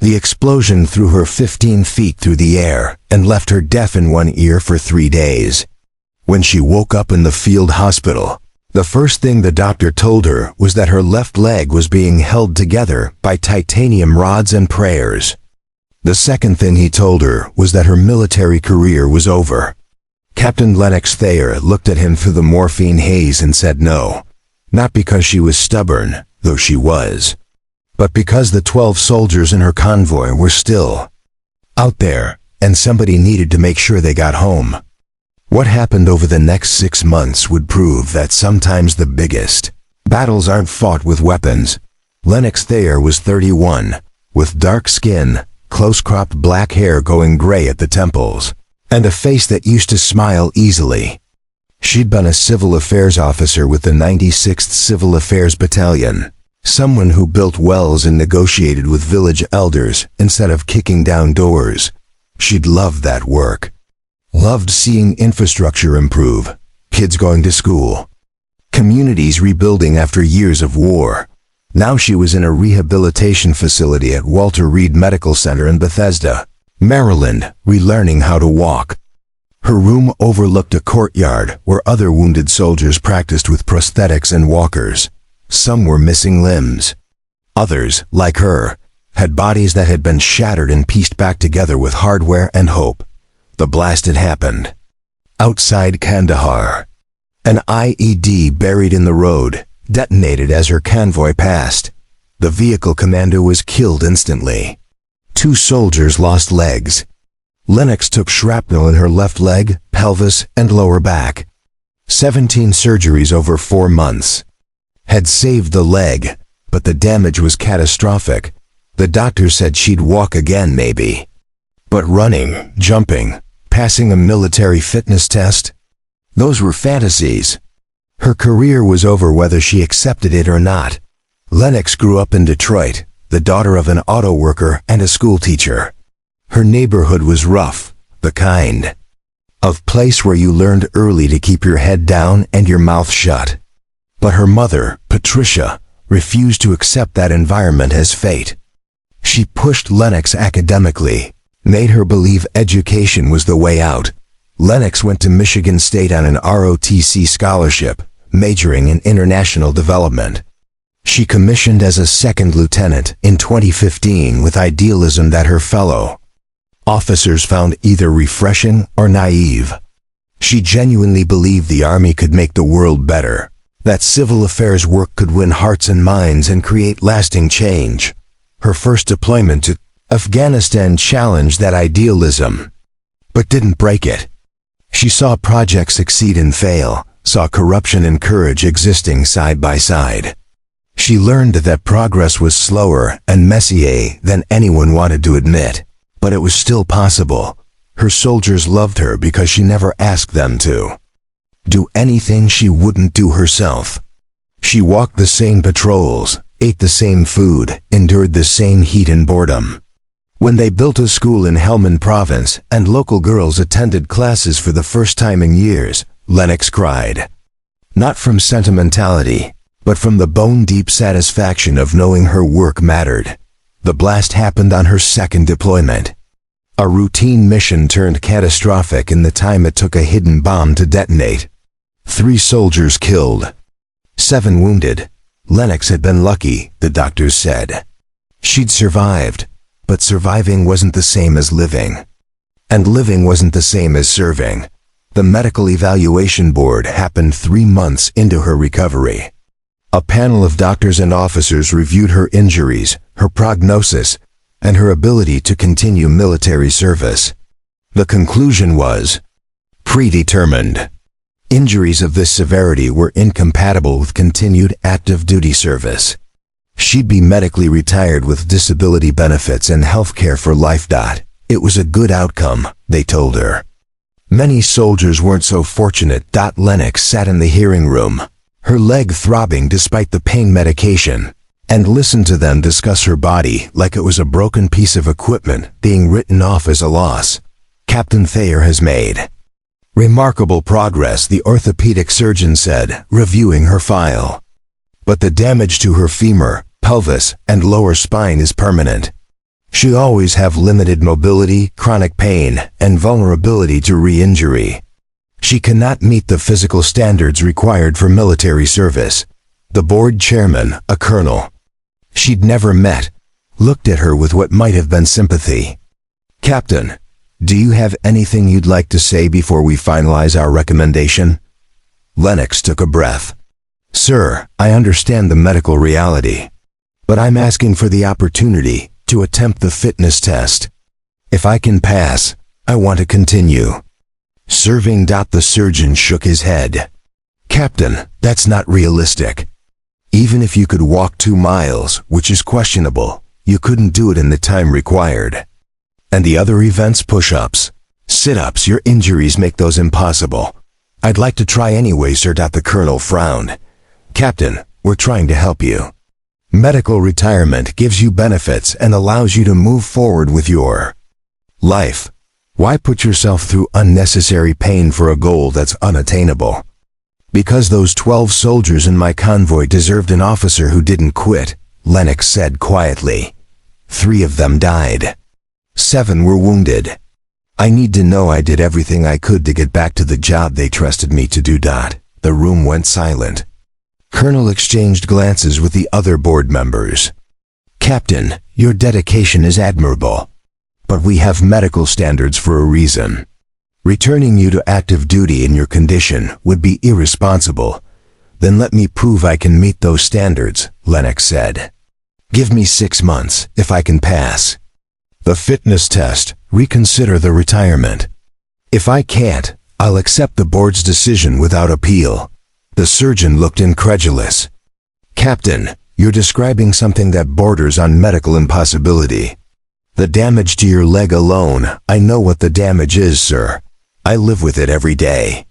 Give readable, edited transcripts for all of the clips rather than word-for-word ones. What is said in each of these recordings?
The explosion threw her 15 feet through the air and left her deaf in one ear for 3 days. When she woke up in the field hospital, the first thing the doctor told her was that her left leg was being held together by titanium rods and prayers. The second thing he told her was that her military career was over. Captain Lennox Thayer looked at him through the morphine haze and said no, not because she was stubborn, though she was, but because the 12 soldiers in her convoy were still out there, and somebody needed to make sure they got home. What happened over the next 6 months would prove that sometimes the biggest battles aren't fought with weapons. Lennox Thayer was 31, with dark skin, close-cropped black hair going gray at the temples, and a face that used to smile easily. She'd been a civil affairs officer with the 96th Civil Affairs Battalion, someone who built wells and negotiated with village elders instead of kicking down doors. She'd loved that work. Loved seeing infrastructure improve, kids going to school, communities rebuilding after years of war. Now she was in a rehabilitation facility at Walter Reed Medical Center in Bethesda, Maryland, relearning how to walk. Her room overlooked a courtyard where other wounded soldiers practiced with prosthetics and walkers. Some were missing limbs. Others, like her, had bodies that had been shattered and pieced back together with hardware and hope. The blast had happened. Outside Kandahar, an IED buried in the road detonated as her convoy passed. The vehicle commander was killed instantly. 2 soldiers lost legs. Lennox took shrapnel in her left leg, pelvis, and lower back. 17 surgeries over 4 months. Had saved the leg, but the damage was catastrophic. The doctor said she'd walk again maybe. But running, jumping, passing a military fitness test, those were fantasies. Her career was over whether she accepted it or not. Lennox grew up in Detroit, the daughter of an auto worker and a school teacher. Her neighborhood was rough, the kind of place where you learned early to keep your head down and your mouth shut. But her mother, Patricia, refused to accept that environment as fate. She pushed Lennox academically, made her believe education was the way out. Lennox went to Michigan State on an ROTC scholarship, majoring in international development. She commissioned as a second lieutenant in 2015 with idealism that her fellow officers found either refreshing or naive. She genuinely believed the Army could make the world better, that civil affairs work could win hearts and minds and create lasting change. Her first deployment to Afghanistan challenged that idealism, but didn't break it. She saw projects succeed and fail, saw corruption and courage existing side by side. She learned that progress was slower and messier than anyone wanted to admit, but it was still possible. Her soldiers loved her because she never asked them to do anything she wouldn't do herself. She walked the same patrols, ate the same food, endured the same heat and boredom. When they built a school in Helmand Province and local girls attended classes for the first time in years, Lennox cried. Not from sentimentality, but from the bone-deep satisfaction of knowing her work mattered. The blast happened on her second deployment. A routine mission turned catastrophic in the time it took a hidden bomb to detonate. 3 soldiers killed, 7 wounded. Lennox had been lucky, the doctors said. She'd survived, but surviving wasn't the same as living. And living wasn't the same as serving. The medical evaluation board happened 3 months into her recovery. A panel of doctors and officers reviewed her injuries, her prognosis, and her ability to continue military service. The conclusion was predetermined. Injuries of this severity were incompatible with continued active duty service. She'd be medically retired with disability benefits and health care for life. It was a good outcome, they told her. Many soldiers weren't so fortunate. Lennox sat in the hearing room, her leg throbbing despite the pain medication, and listened to them discuss her body like it was a broken piece of equipment being written off as a loss. Captain Thayer has made remarkable progress, the orthopedic surgeon said, reviewing her file. But the damage to her femur, pelvis, and lower spine is permanent. She'd always have limited mobility, chronic pain, and vulnerability to re-injury. She cannot meet the physical standards required for military service. The board chairman, a colonel she'd never met, looked at her with what might have been sympathy. "Captain, do you have anything you'd like to say before we finalize our recommendation?" Lennox took a breath. "Sir, I understand the medical reality, but I'm asking for the opportunity to attempt the fitness test. If I can pass, I want to continue." Serving. The surgeon shook his head. "Captain, that's not realistic. Even if you could walk 2 miles, which is questionable, you couldn't do it in the time required. And the other events, push-ups, sit-ups, your injuries make those impossible." "I'd like to try anyway, sir." The colonel frowned. "Captain, we're trying to help you. Medical retirement gives you benefits and allows you to move forward with your life. Why put yourself through unnecessary pain for a goal that's unattainable?" "Because those 12 soldiers in my convoy deserved an officer who didn't quit," Lennox said quietly. 3 of them died. 7 were wounded. I need to know I did everything I could to get back to the job they trusted me to do. The room went silent. Colonel exchanged glances with the other board members. "Captain, your dedication is admirable, but we have medical standards for a reason. Returning you to active duty in your condition would be irresponsible." "Then let me prove I can meet those standards," Lennox said. "Give me 6 months, if I can pass the fitness test, reconsider the retirement. If I can't, I'll accept the board's decision without appeal." The surgeon looked incredulous. "Captain, you're describing something that borders on medical impossibility. The damage to your leg alone, I know what the damage is, sir. I live with it every day.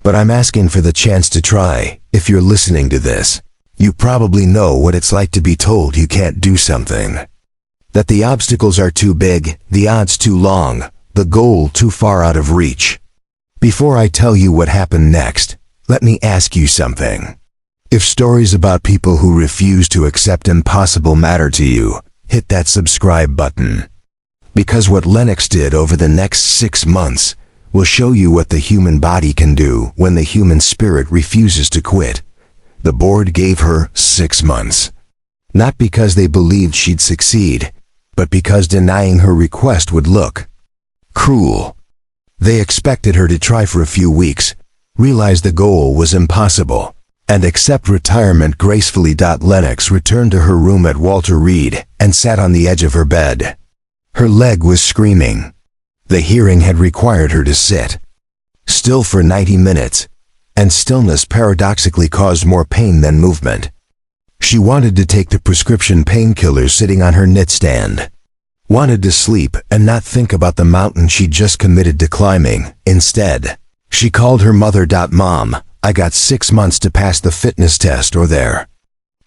But I'm asking for the chance to try. If you're listening to this, you probably know what it's like to be told you can't do something. That the obstacles are too big, the odds too long, the goal too far out of reach. Before I tell you what happened next, let me ask you something. If stories about people who refuse to accept impossible matter to you, hit that subscribe button. Because what Lennox did over the next 6 months will show you what the human body can do when the human spirit refuses to quit. The board gave her 6 months. Not because they believed she'd succeed, but because denying her request would look cruel. They expected her to try for a few weeks, realize the goal was impossible, and accept retirement gracefully. Lennox returned to her room at Walter Reed and sat on the edge of her bed. Her leg was screaming. The hearing had required her to sit still for 90 minutes, and stillness paradoxically caused more pain than movement. She wanted to take the prescription painkillers sitting on her nightstand. Wanted to sleep and not think about the mountain she'd just committed to climbing. Instead, she called her mother. "Mom, I got 6 months to pass the fitness test or they're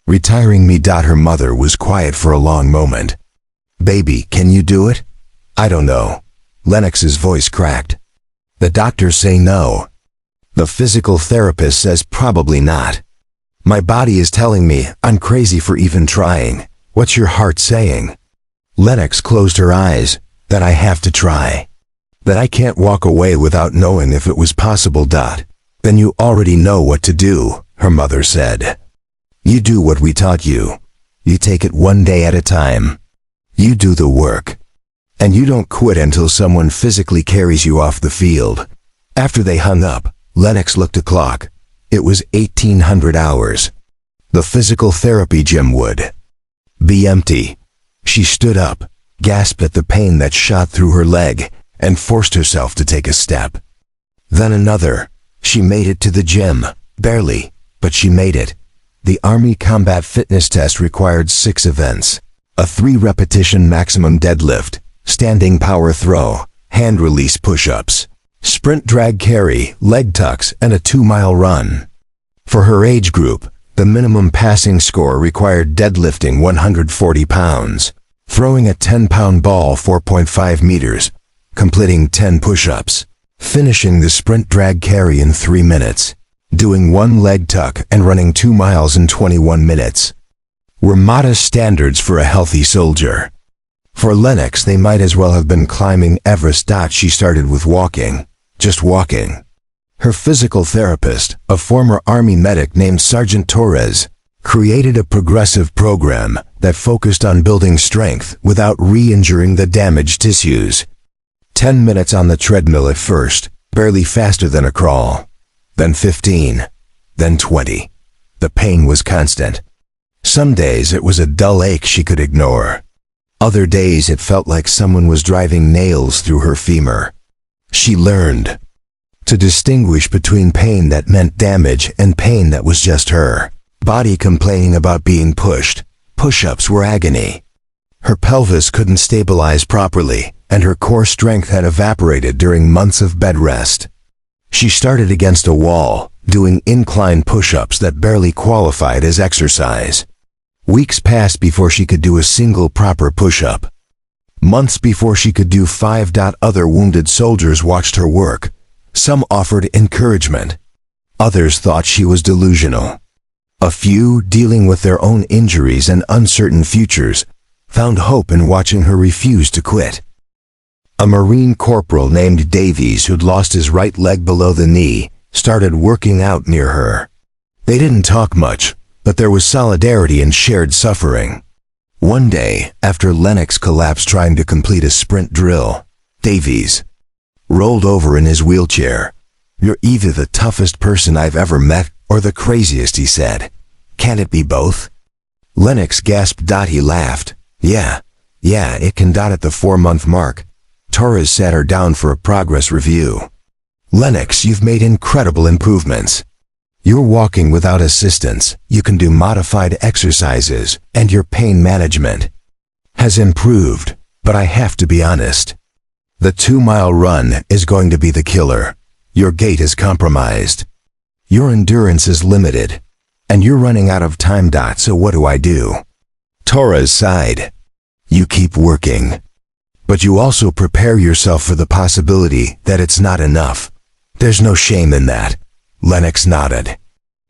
retiring me." Her mother was quiet for a long moment. "Baby, can you do it?" "I don't know." Lennox's voice cracked. "The doctors say no. The physical therapist says probably not. My body is telling me I'm crazy for even trying. What's your heart saying?" Lennox closed her eyes. "That I have to try. That I can't walk away without knowing if it was possible." "Then you already know what to do," her mother said. "You do what we taught you. You take it one day at a time. You do the work. And you don't quit until someone physically carries you off the field." After they hung up, Lennox looked at the clock. It was 1800 hours. The physical therapy gym would be empty. She stood up, gasped at the pain that shot through her leg, and forced herself to take a step. Then another. She made it to the gym. Barely, but she made it. The Army Combat Fitness Test required 6 events. A 3-repetition maximum deadlift, standing power throw, hand release push-ups, sprint drag carry, leg tucks, and a 2-mile run. For her age group, the minimum passing score required deadlifting 140 pounds, throwing a 10-pound ball 4.5 meters, completing 10 push-ups, finishing the sprint drag carry in 3 minutes, doing 1 leg tuck and running 2 miles in 21 minutes. Were modest standards for a healthy soldier. For Lennox, they might as well have been climbing Everest. She started with walking. Just walking. Her physical therapist, a former Army medic named Sergeant Torres, created a progressive program that focused on building strength without re-injuring the damaged tissues. 10 minutes on the treadmill at first, barely faster than a crawl. Then 15. Then 20. The pain was constant. Some days it was a dull ache she could ignore. Other days it felt like someone was driving nails through her femur. She learned to distinguish between pain that meant damage and pain that was just her body complaining about being pushed. Push-ups were agony. Her pelvis couldn't stabilize properly, and her core strength had evaporated during months of bed rest. She started against a wall, doing incline push-ups that barely qualified as exercise. Weeks passed before she could do a single proper push-up. Months before she could do 5. Other wounded soldiers watched her work. Some offered encouragement. Others thought she was delusional. A few, dealing with their own injuries and uncertain futures, found hope in watching her refuse to quit. A Marine corporal named Davies, who'd lost his right leg below the knee, started working out near her. They didn't talk much, but there was solidarity and shared suffering. One day, after Lennox collapsed trying to complete a sprint drill, Davies rolled over in his wheelchair. "You're either the toughest person I've ever met or the craziest," he said. "Can't it be both?" Lennox gasped. He laughed. Yeah, it can. At the 4-month mark, Torres sat her down for a progress review. "Lennox, you've made incredible improvements. You're walking without assistance, you can do modified exercises, and your pain management has improved, but I have to be honest. The 2-mile run is going to be the killer. Your gait is compromised. Your endurance is limited, and you're running out of time. So what do I do?" Torres sighed. "You keep working, but you also prepare yourself for the possibility that it's not enough. There's no shame in that." Lennox nodded.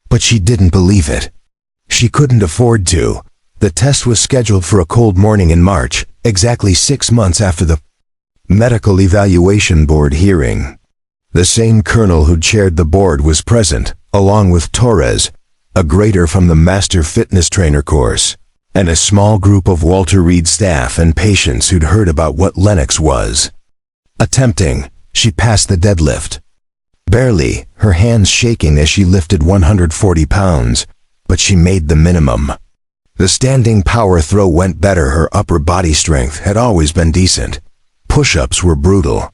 But she didn't believe it. She couldn't afford to. The test was scheduled for a cold morning in March, exactly 6 months after the Medical Evaluation Board hearing. The same colonel who chaired the board was present, along with Torres, a grader from the Master Fitness Trainer course, and a small group of Walter Reed staff and patients who'd heard about what Lennox was attempting. She passed the deadlift. Barely, her hands shaking as she lifted 140 pounds, but she made the minimum. The standing power throw went better. Her upper body strength had always been decent. Push-ups were brutal.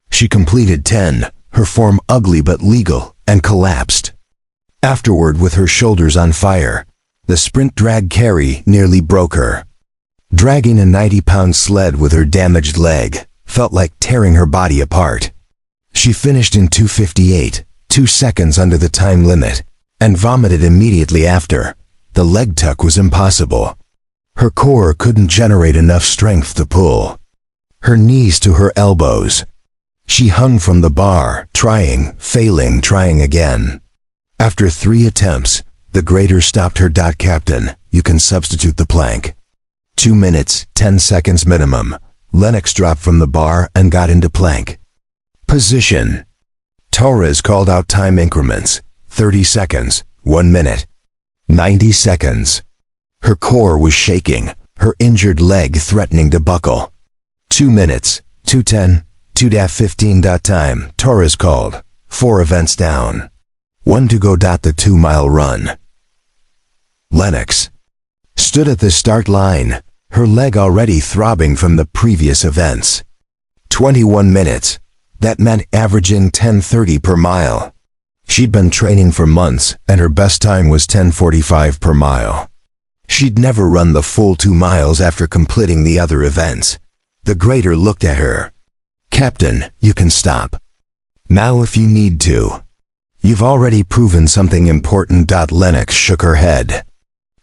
She completed 10, her form ugly but legal, and collapsed. Afterward, with her shoulders on fire, the sprint drag carry nearly broke her. Dragging a 90-pound sled with her damaged leg felt like tearing her body apart. She finished in 2:58, 2 seconds under the time limit, and vomited immediately after. The leg tuck was impossible. Her core couldn't generate enough strength to pull her knees to her elbows. She hung from the bar, trying, failing, trying again. After 3 attempts, the grader stopped her. "Captain, you can substitute the plank." 2 minutes, 10 seconds minimum. Lennox dropped from the bar and got into plank position. Torres called out time increments: 30 seconds, 1 minute, 90 seconds. Her core was shaking, her injured leg threatening to buckle. 2 minutes, 2:10, 2:15. Time, Torres called. 4 events down. 1 to go. The 2-mile run. Lennox stood at the start line, her leg already throbbing from the previous events. 21 minutes. That meant averaging 10:30 per mile. She'd been training for months, and her best time was 10:45 per mile. She'd never run the full 2 miles after completing the other events. The grader looked at her. "Captain, you can stop now if you need to. You've already proven something important." Lennox shook her head.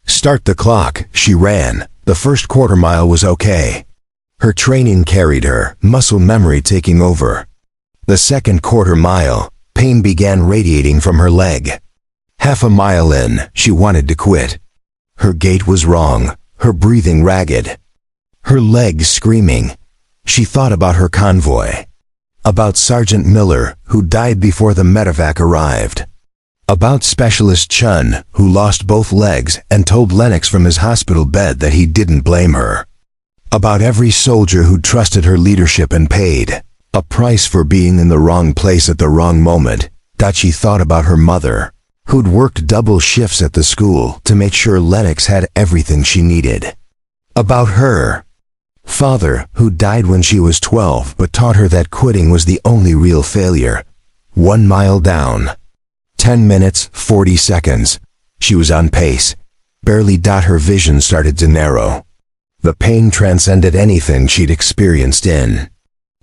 "Start the clock." She ran. The first quarter mile was okay. Her training carried her, muscle memory taking over. The second quarter mile, pain began radiating from her leg. Half a mile in, she wanted to quit. Her gait was wrong, her breathing ragged. her legs screaming. She thought about her convoy. About Sergeant Miller, who died before the medevac arrived. About Specialist Chun, who lost both legs and told Lennox from his hospital bed that he didn't blame her. About every soldier who trusted her leadership and paid a price for being in the wrong place at the wrong moment. She thought about her mother, who'd worked double shifts at the school to make sure Lennox had everything she needed. About her father, who died when she was 12 but taught her that quitting was the only real failure. 1 mile down. 10 minutes, 40 seconds. She was on pace. Barely. Her vision started to narrow. The pain transcended anything she'd experienced in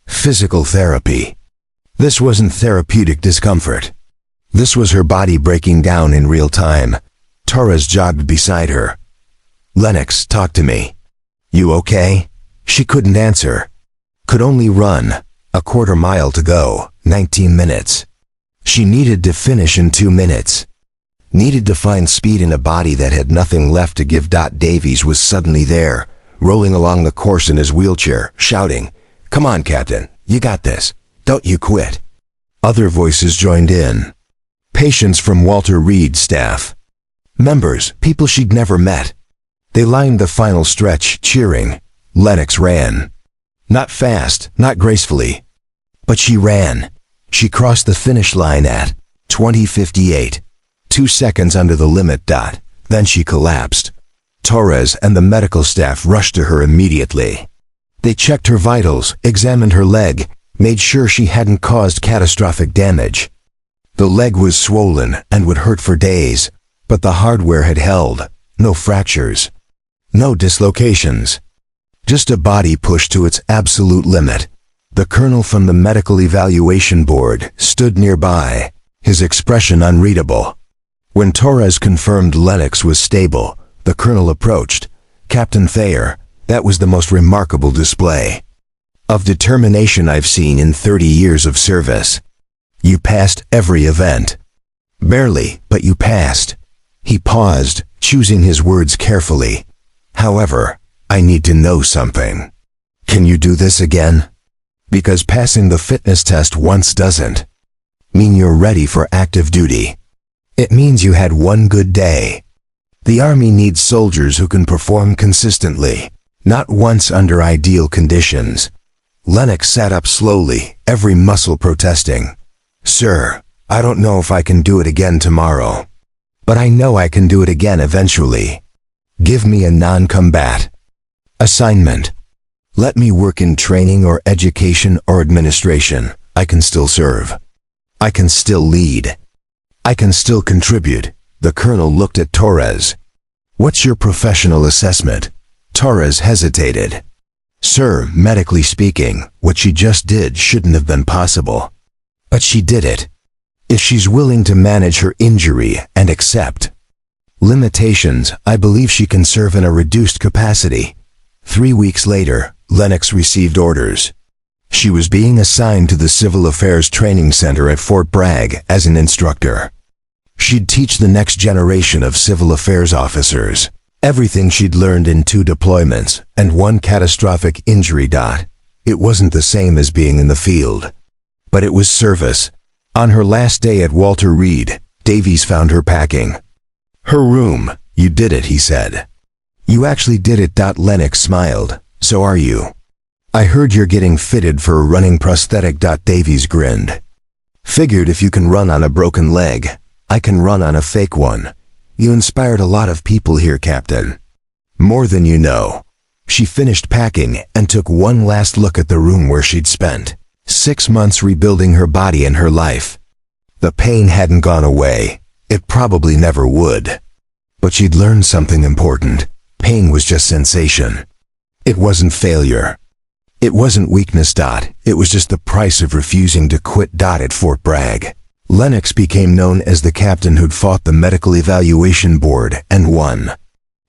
physical therapy. This wasn't therapeutic discomfort. This was her body breaking down in real time. Torres jogged beside her. "Lennox, talk to me. You okay?" She couldn't answer. Could only run. A quarter mile to go. 19 minutes. She needed to finish in 2 minutes. Needed to find speed in a body that had nothing left to give. Davies was suddenly there, rolling along the course in his wheelchair, shouting, "Come on, Captain. You got this. Don't you quit." Other voices joined in. Patients from Walter Reed's staff. Members, people she'd never met. They lined the final stretch, cheering. Lennox ran. Not fast, not gracefully. But she ran. She crossed the finish line at 20:58. 2 seconds under the limit. Then she collapsed. Torres and the medical staff rushed to her immediately. They checked her vitals, examined her leg, made sure she hadn't caused catastrophic damage. The leg was swollen and would hurt for days, but the hardware had held. No fractures. No dislocations. Just a body pushed to its absolute limit. The colonel from the medical evaluation board stood nearby, his expression unreadable. When Torres confirmed Lennox was stable, the colonel approached. "Captain Thayer, that was the most remarkable display of determination I've seen in 30 years of service. You passed every event." "Barely, but you passed." He paused, choosing his words carefully. "However, I need to know something. Can you do this again? Because passing the fitness test once doesn't mean you're ready for active duty. It means you had one good day. The Army needs soldiers who can perform consistently, not once under ideal conditions." Lennox sat up slowly, every muscle protesting. "Sir, I don't know if I can do it again tomorrow. But I know I can do it again eventually. Give me a non-combat assignment. Let me work in training or education or administration. I can still serve. I can still lead. I can still contribute." The colonel looked at Torres. "What's your professional assessment?" Torres hesitated. "Sir, medically speaking, what she just did shouldn't have been possible. But she did it. If she's willing to manage her injury and accept limitations, I believe she can serve in a reduced capacity." 3 weeks later, Lennox received orders. She was being assigned to the Civil Affairs Training Center at Fort Bragg as an instructor. She'd teach the next generation of civil affairs officers everything she'd learned in 2 deployments and 1 catastrophic injury. It wasn't the same as being in the field, but it was service. On her last day at Walter Reed, Davies found her packing her room. "You did it," he said. "You actually did it." Lennox smiled. "So are you. I heard you're getting fitted for a running prosthetic." Davies grinned. "Figured if you can run on a broken leg, I can run on a fake one. You inspired a lot of people here, Captain. More than you know." She finished packing and took one last look at the room where she'd spent 6 months rebuilding her body and her life. The pain hadn't gone away. It probably never would. But she'd learned something important. Pain was just sensation. It wasn't failure. It wasn't weakness. It was just the price of refusing to quit. At Fort Bragg, Lennox became known as the captain who'd fought the medical evaluation board and won.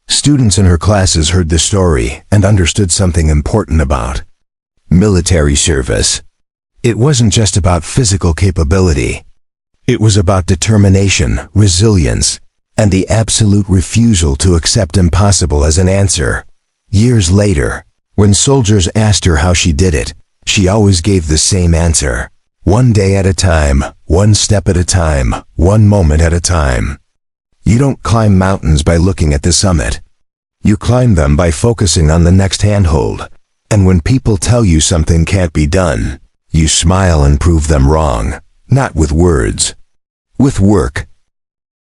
Students in her classes heard the story and understood something important about military service. It wasn't just about physical capability. It was about determination, resilience, and the absolute refusal to accept impossible as an answer. Years later, When soldiers asked her how she did it, she always gave the same answer. One day at a time, one step at a time, one moment at a time. You don't climb mountains by looking at the summit. You climb them by focusing on the next handhold. And when people tell you something can't be done, you smile and prove them wrong, not with words. With work,